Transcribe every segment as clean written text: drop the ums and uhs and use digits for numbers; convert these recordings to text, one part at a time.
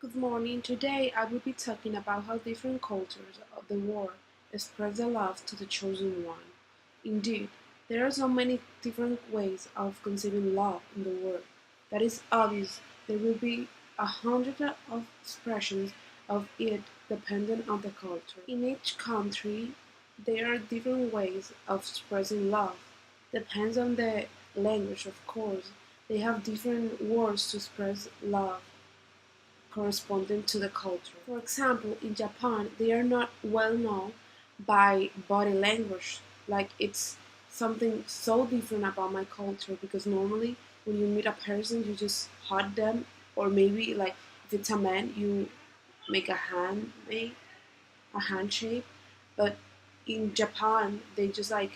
Good morning. Today I will be talking about how different cultures of the world express their love to the chosen one. Indeed, there are so many different ways of conceiving love in the world that it's obvious there will be 100 of expressions of it depending on the culture. In each country, there are different ways of expressing love. Depends on the language, of course. They have different words to express love corresponding to the culture. For example, in Japan, they are not well known by body language. Like it's something so different about my culture because normally when you meet a person, you just hug them, or maybe like if it's a man, you make a handshake. But in Japan, they just like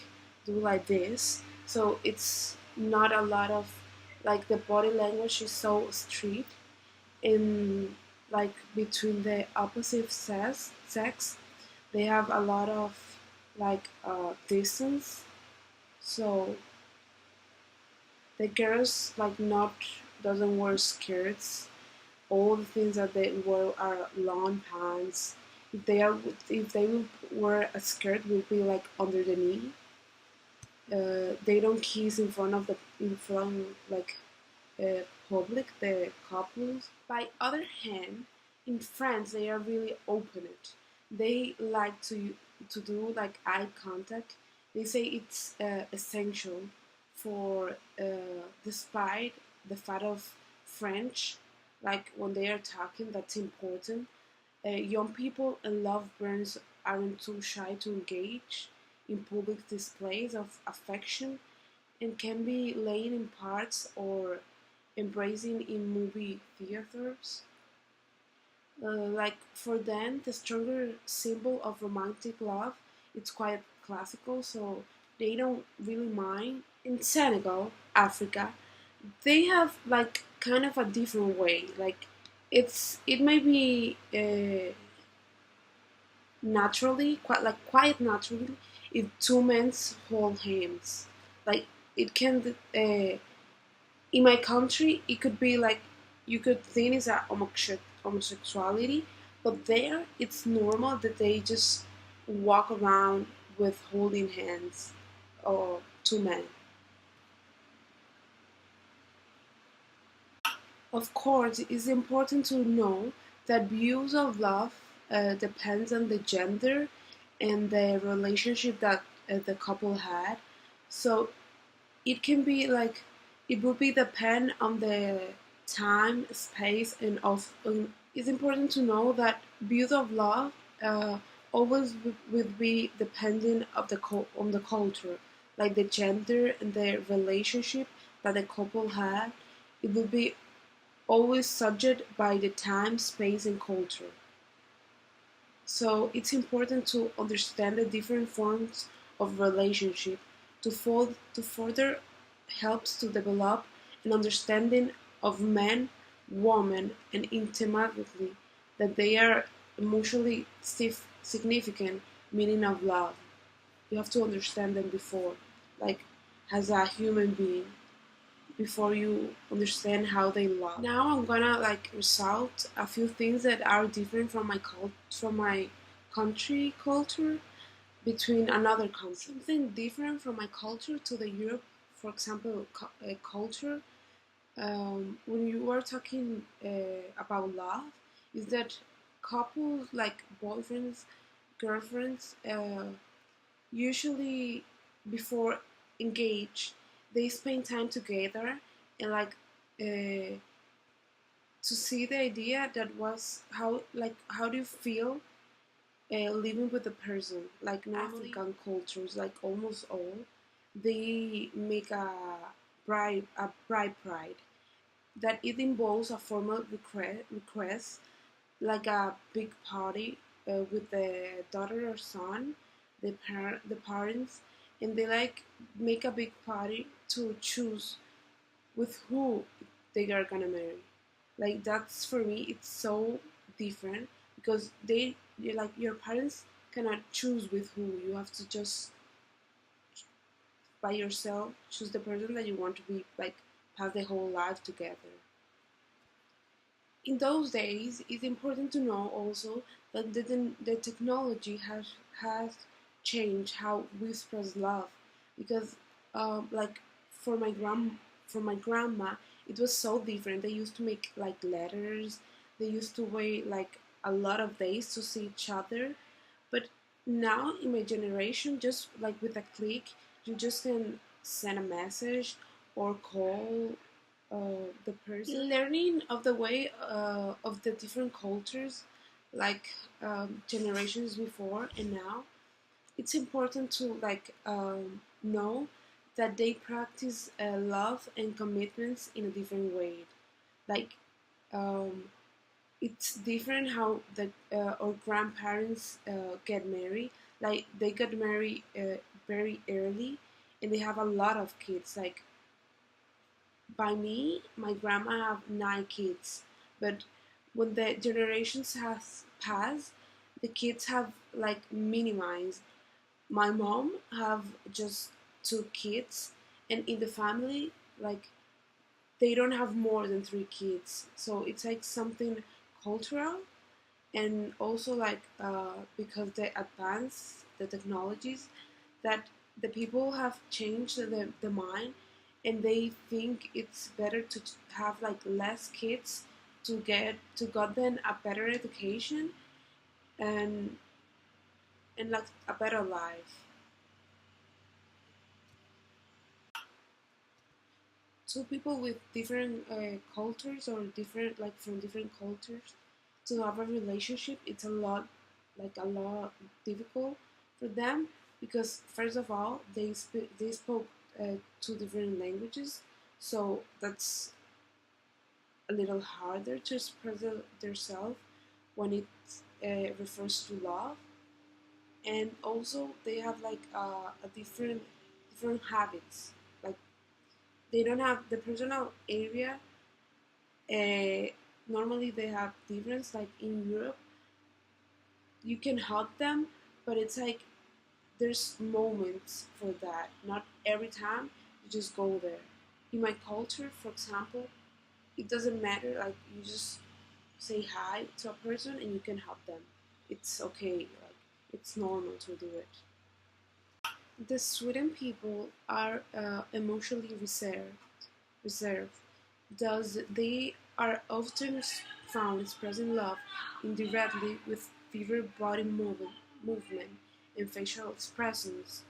do like this. So it's not a lot of like the body language is so strict in like between the opposite sex they have a lot of like distance, so the girls like not doesn't wear skirts. All the things that they wear are long pants. If they will wear a skirt will be like under the knee. They don't kiss in front like public, the couples. By other hand, in France they are really open it. They like to do like eye contact. They say it's essential for despite the fact of French, like when they are talking, that's important. Young people and lovebirds aren't too shy to engage in public displays of affection and can be laying in parks or embracing in movie theaters. Like for them, the stronger symbol of romantic love, it's quite classical, so they don't really mind. In Senegal, Africa, they have like kind of a different way. Like it may be naturally, quite naturally, if two men hold hands. Like it can in my country, it could be like you could think it's a homosexuality, but there it's normal that they just walk around with holding hands or two men. Of course, it's important to know that views of love depends on the gender and the relationship that the couple had. So it can be like it will be depend on the time, space, and of. It's important to know that views of love always will be dependent of on the culture, like the gender and the relationship that the couple had. It will be always subject by the time, space, and culture. So it's important to understand the different forms of relationship to further helps to develop an understanding of man, woman, and intimately that they are emotionally significant meaning of love. You have to understand them before, like as a human being, before you understand how they love. Now I'm gonna like result a few things that are different from from my country culture between another country. Something different from my culture to the Europe, for example, culture. When you were talking about love, is that couples like boyfriends, girlfriends, usually before engaged, they spend time together and like to see the idea that was how do you feel living with a person. Like normally African cultures, like almost all, they make a bride pride that it involves a formal request like a big party with the daughter or son, the parents, and they like make a big party to choose with who they are gonna marry. Like that's for me, it's so different because you like your parents cannot choose with who. You have to just by yourself choose the person that you want to be like pass the whole life together. In those days, it's important to know also that the technology has changed how we express love, because like for my grandma, it was so different. They used to make like letters. They used to wait like a lot of days to see each other. But now in my generation, just like with a click, you just can send a message or call the person. Learning of the way of the different cultures, like generations before and now, it's important to like know that they practice love and commitments in a different way. Like um, it's different how the our grandparents get married. Like they got married very early, and they have a lot of kids. Like by me, my grandma have 9 kids, but when the generations has passed, the kids have like minimized. My mom have just 2 kids, and in the family, like they don't have more than 3 kids. So it's like something cultural, and also like because they advance the technologies, that the people have changed the mind, and they think it's better to have like less kids to get them a better education, and like a better life. So people with different cultures, or different like from different cultures, to have a relationship, it's a lot, like a lot difficult for them, because first of all they spoke 2 different languages, so that's a little harder to express themselves when it refers to love. And also they have like a different habits. Like they don't have the personal area. Uh, Normally they have difference. Like in Europe, you can help them, but it's like there's moments for that. Not every time you just go there. In my culture, for example, it doesn't matter. Like you just say hi to a person and you can help them. It's okay. Like it's normal to do it. The Sweden people are emotionally reserved. Thus, they are often found expressing love indirectly with fewer body movement and facial expressions.